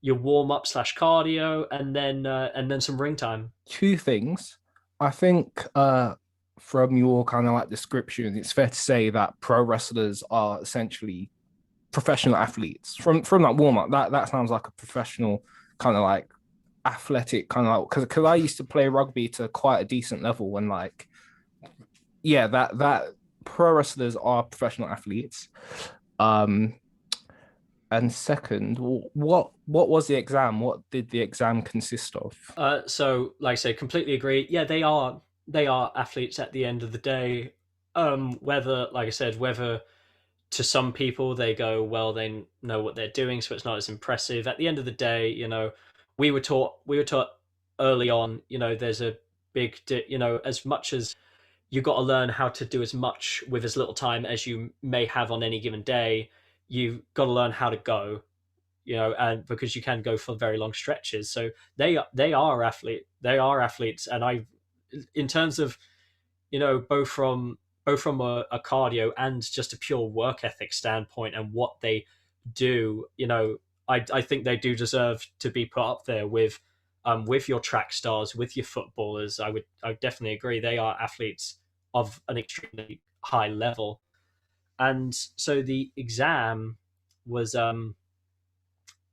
your warm up slash cardio, and then some ring time. Two things. I think from your kind of like description, it's fair to say that pro wrestlers are essentially professional athletes. From that warm up, that sounds like a professional kind of like athletic kind of like, because I used to play rugby to quite a decent level, and like yeah, that pro wrestlers are professional athletes. Um, and second, what was the exam? What did the exam consist of? So like I say, completely agree. Yeah, they are athletes at the end of the day. Whether, like I said, whether to some people they go, well, they know what they're doing, so it's not as impressive. At the end of the day, we were taught early on, there's a as much as you got to learn how to do as much with as little time as you may have on any given day. You've got to learn how to go, and because you can go for very long stretches. So they are athletes, and I, in terms of both from a cardio and just a pure work ethic standpoint and what they do, I think they do deserve to be put up there with your track stars, with your footballers. I definitely agree. They are athletes of an extremely high level. And so was um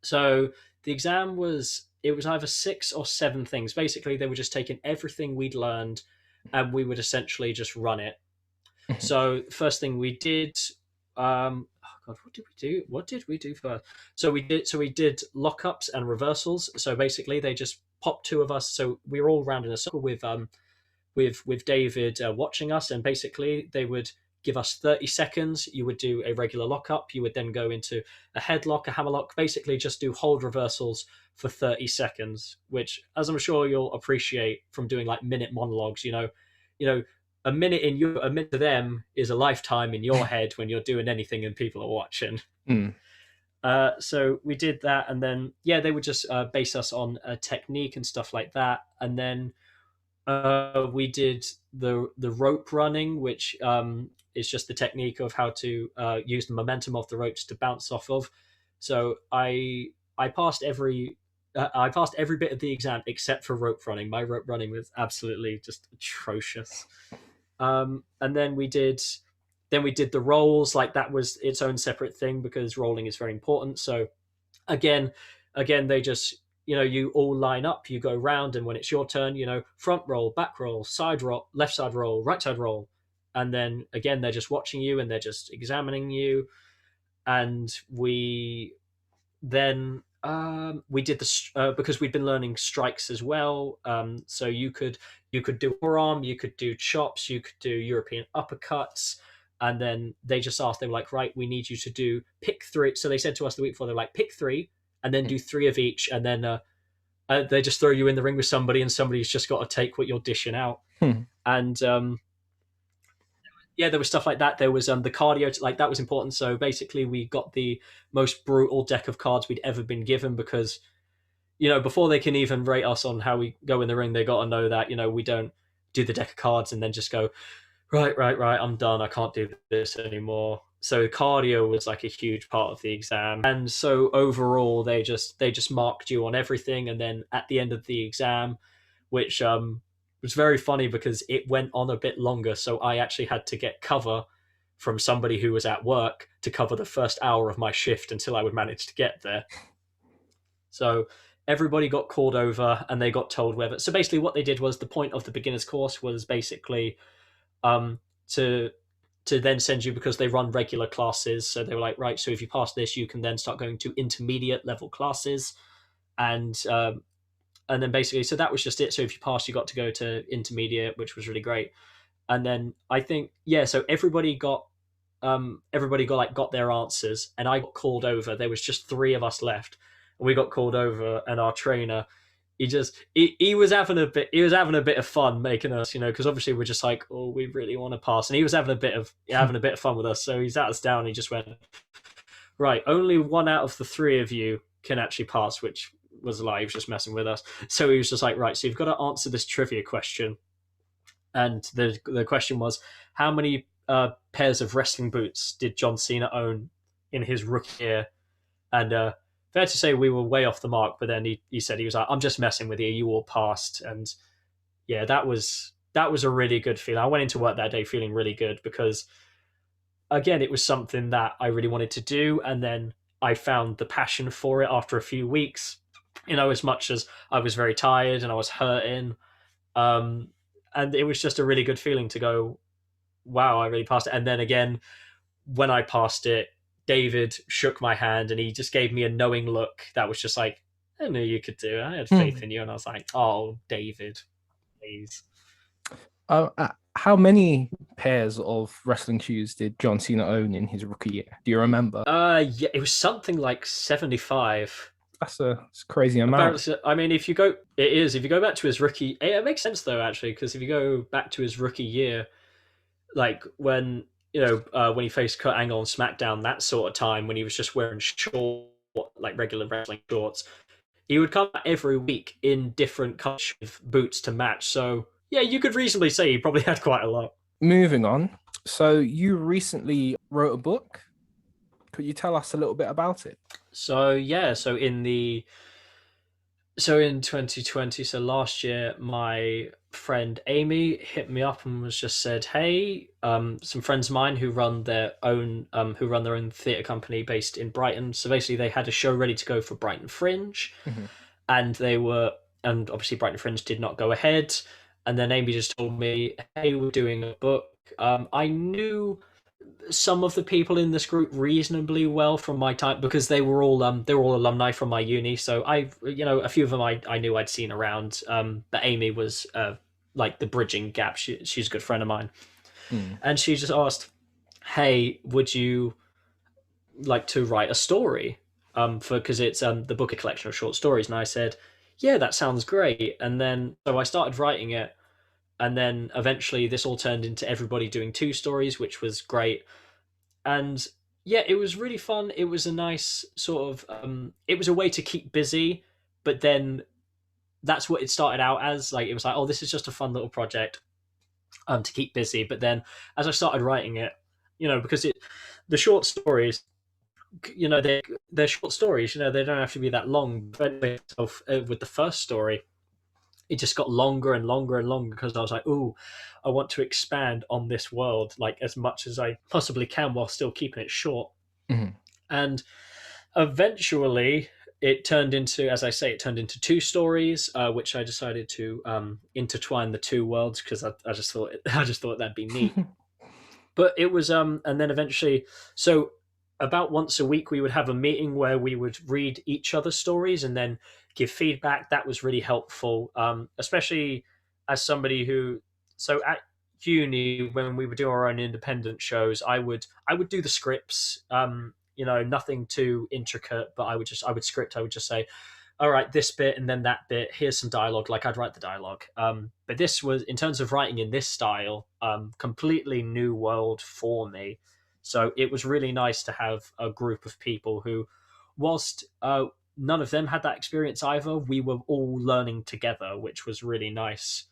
so the exam was it was either six or seven things. Basically, they were just taking everything we'd learned and we would essentially just run it. So first thing we did, oh god, what did we do? What did we do first? So we did lockups and reversals. So basically, they just popped two of us. So we were all round in a circle with David watching us, and basically they would give us 30 seconds. You would do a regular lockup. You would then go into a headlock, a hammerlock. Basically, just do hold reversals for 30 seconds, which, as I'm sure you'll appreciate from doing like minute monologues, a minute to them is a lifetime in your head when you're doing anything and people are watching. Mm. So we did that, and then yeah, they would just base us on a technique and stuff like that, and then we did the rope running, which is just the technique of how to use the momentum of the ropes to bounce off of. So I passed every bit of the exam except for rope running. My rope running was absolutely just atrocious. And then we did the rolls. Like that was its own separate thing because rolling is very important. So again, they just you all line up, you go round, and when it's your turn, front roll, back roll, side roll, left side roll, right side roll, and then again they're just watching you and they're just examining you. And we did because we'd been learning strikes as well. So you could do forearm, you could do chops, you could do European uppercuts, and then they just asked. They were like, right, we need you to do pick three. So they said to us the week before, they're like, pick three, and then do three of each, and then they just throw you in the ring with somebody, and somebody's just got to take what you're dishing out. Hmm. And yeah, there was stuff like that. There was the cardio, like that was important. So basically, we got the most brutal deck of cards we'd ever been given because before they can even rate us on how we go in the ring, they got to know that we don't do the deck of cards and then just go right, right, right. I'm done. I can't do this anymore. So cardio was like a huge part of the exam, and so overall, they just marked you on everything, and then at the end of the exam, which was very funny because it went on a bit longer. So I actually had to get cover from somebody who was at work to cover the first hour of my shift until I would manage to get there. So everybody got called over and they got told whether. So basically, what they did was the point of the beginner's course was basically um, to then send you because they run regular classes. So they were like, right, so if you pass this, you can then start going to intermediate level classes, and and then basically, so that was just it. So if you passed, you got to go to intermediate, which was really great. And then I think yeah, so everybody got their answers, and I got called over. There was just three of us left, and we got called over, and our trainer he was having a bit of fun making us, because obviously we're just like, oh, we really want to pass, and he was having a bit of fun with us. So he sat us down and he just went, right, only one out of the three of you can actually pass, which was a lie. He was just messing with us. So he was just like, right, so you've got to answer this trivia question, and the question was, how many pairs of wrestling boots did John Cena own in his rookie year? And fair to say, we were way off the mark. But then he said, he was like, I'm just messing with you. You all passed. And yeah, that was a really good feeling. I went into work that day feeling really good because again, it was something that I really wanted to do, and then I found the passion for it after a few weeks. As much as I was very tired and I was hurting, um, and it was just a really good feeling to go, wow, I really passed it. And then again, when I passed it, David shook my hand and he just gave me a knowing look that was just like, I knew you could do it. I had faith Hmm. in you. And I was like, oh, David, please. How many pairs of wrestling shoes did John Cena own in his rookie year? Do you remember? Yeah, it was something like 75. That's a crazy amount. Apparently, I mean, if you go back to his rookie, it makes sense though, actually, because if you go back to his rookie year, like when when he faced Kurt Angle on SmackDown, that sort of time when he was just wearing short, like regular wrestling shorts, he would come out every week in different colors of boots to match. So yeah, you could reasonably say he probably had quite a lot. Moving on. So you recently wrote a book. Could you tell us a little bit about it? So yeah, so in 2020, so last year, my friend Amy hit me up and was just said, "Hey, some friends of mine who run their own theatre company based in Brighton. So basically, they had a show ready to go for Brighton Fringe, Mhm. and and obviously Brighton Fringe did not go ahead. And then Amy just told me, "Hey, we're doing a book." I knew some of the people in this group reasonably well from my time because they were all alumni from my uni. So a few of them I knew I'd seen around. But Amy was like the bridging gap. She's a good friend of mine, Mm. and she just asked, "Hey, would you like to write a story?" For because it's the book a collection of short stories, and I said, "Yeah, that sounds great." And then so I started writing it, and then eventually this all turned into everybody doing two stories, which was great. And yeah, it was really fun. It was a nice sort of it was a way to keep busy, but then that's what it started out as. Like it was like, oh, this is just a fun little project to keep busy. But then as I started writing it, because it the short stories, they're short stories. They don't have to be that long. But with the first story, it just got longer and longer and longer because I was like, "Ooh, I want to expand on this world like as much as I possibly can while still keeping it short." Mhm. And eventually, it turned into, as I say, it turned into two stories, which I decided to intertwine the two worlds because I just thought I just thought that'd be neat. But it was and then eventually, so about once a week we would have a meeting where we would read each other's stories and then give feedback. That was really helpful, especially as somebody who, so at uni when we would do our own independent shows, I would do the scripts, nothing too intricate, but I would script. I would just say, all right, this bit and then that bit, here's some dialogue. Like I'd write the dialogue. But this was, in terms of writing in this style, completely new world for me. So it was really nice to have a group of people who, whilst none of them had that experience either, we were all learning together, which was really nice.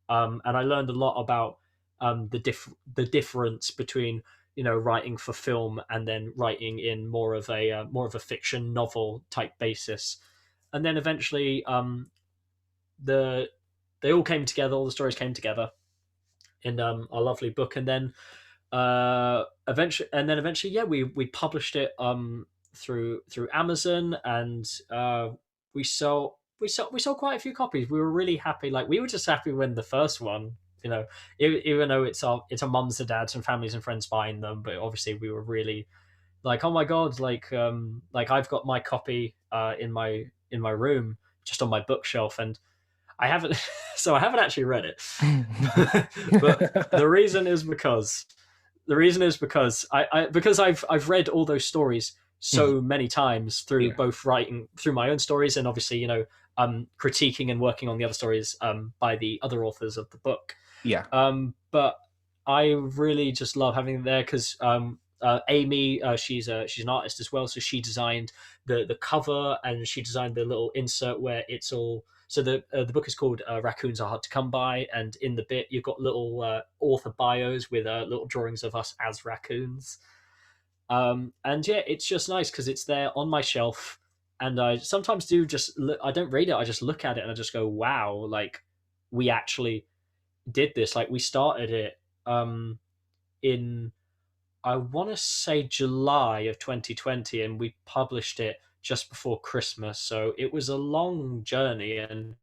And I learned a lot about the difference between writing for film and then writing in more of a fiction novel type basis. And then eventually the they all came together, all the stories came together in a lovely book. And then eventually, yeah, we published it through Amazon, and we sold quite a few copies. We were really happy. Like we were just happy when the first one, you know even though it's our mums and dads and families and friends buying them, but obviously we were really like, oh my god, like I've got my copy in my room, just on my bookshelf, and I haven't so I haven't actually read it. But the reason is because because I've read all those stories Mhm. so many times through Yeah. both writing through my own stories and obviously critiquing and working on the other stories by the other authors of the book. Yeah. But I really just love having it there because Amy, she's an artist as well, so she designed the cover and she designed the little insert where it's all. So the book is called "Raccoons Are Hard to Come By," and in the bit you've got little author bios with little drawings of us as raccoons. And yeah, it's just nice because it's there on my shelf, and I sometimes do just look, I don't read it, I just look at it and I just go, "Wow!" Like we actually did this. Like we started it in, I want to say, July of 2020, and we published it just before Christmas. So it was a long journey, and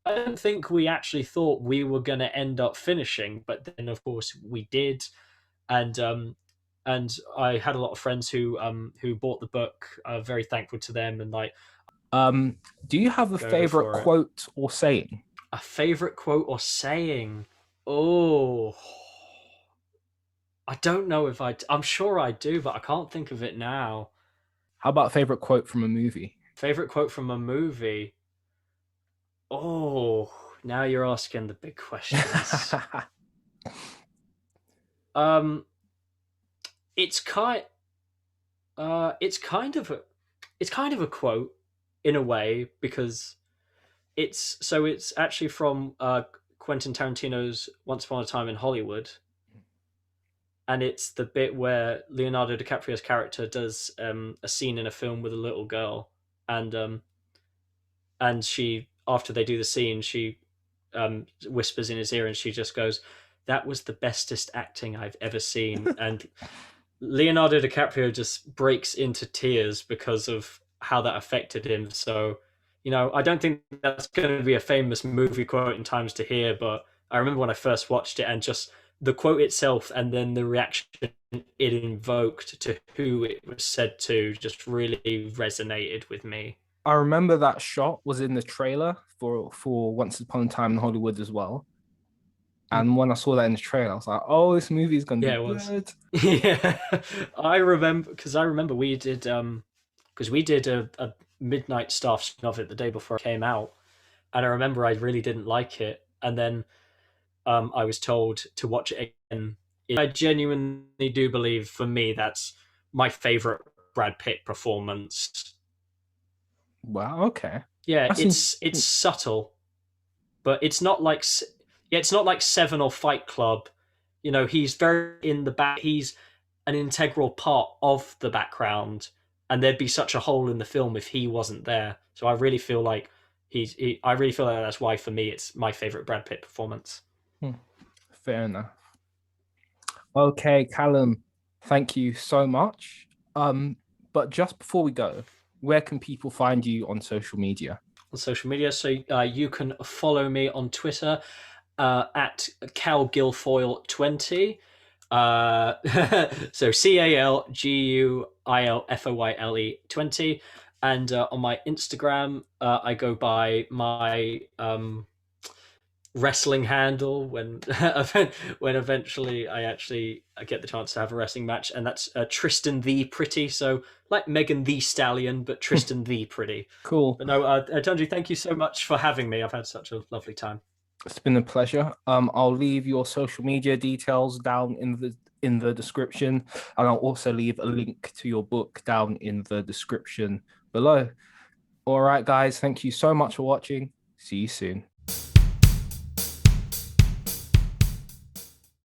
I don't think we actually thought we were going to end up finishing, but then of course we did, and I had a lot of friends who bought the book. Very thankful to them, and like Um, do you have a go favorite for it. quote or saying? A favorite quote or saying? Oh, I don't know if I'm sure I do, but I can't think of it now. How about a favorite quote from a movie? Favorite quote from a movie? Oh, now you're asking the big questions. Um, it's kind, it's kind of a quote in a way because it's actually from Quentin Tarantino's Once Upon a Time in Hollywood, and it's the bit where Leonardo DiCaprio's character does a scene in a film with a little girl, and she after they do the scene, she whispers in his ear, and she just goes, "That was the bestest acting I've ever seen," and Leonardo DiCaprio just breaks into tears because of how that affected him. So, I don't think that's going to be a famous movie quote in times to hear, but I remember when I first watched it and just the quote itself and then the reaction it invoked to who it was said to just really resonated with me. I remember that shot was in the trailer for Once Upon a Time in Hollywood as well. And when I saw that in the trailer, I was like, "Oh, this movie is going to Yeah, be it was. good." Yeah, I remember we did because we did a midnight staff of it the day before it came out, and I remember I really didn't like it, and then I was told to watch it again. I genuinely do believe, for me, that's my favorite Brad Pitt performance. Wow. Okay. Yeah, That's in- it's subtle, but it's not like yeah, it's not like Seven or Fight Club. He's very in the back. He's an integral part of the background, and there'd be such a hole in the film if he wasn't there. So I really feel like I really feel like that's why for me it's my favorite Brad Pitt performance. hmm, fair enough. Okay, Callum, thank you so much. But just before we go, where can people find you on social media? On social media. So you can follow me on Twitter at CalGilfoyle20. So CalGuilfoyle 20. And on my Instagram, I go by my wrestling handle when eventually I actually get the chance to have a wrestling match, and that's Tristan the Pretty. So like Megan the Stallion, but Tristan the Pretty. Cool. But no, Tunji, thank you so much for having me. I've had such a lovely time. It's been a pleasure. I'll leave your social media details down in the description, and I'll also leave a link to your book down in the description below. All right, guys, thank you so much for watching. See you soon.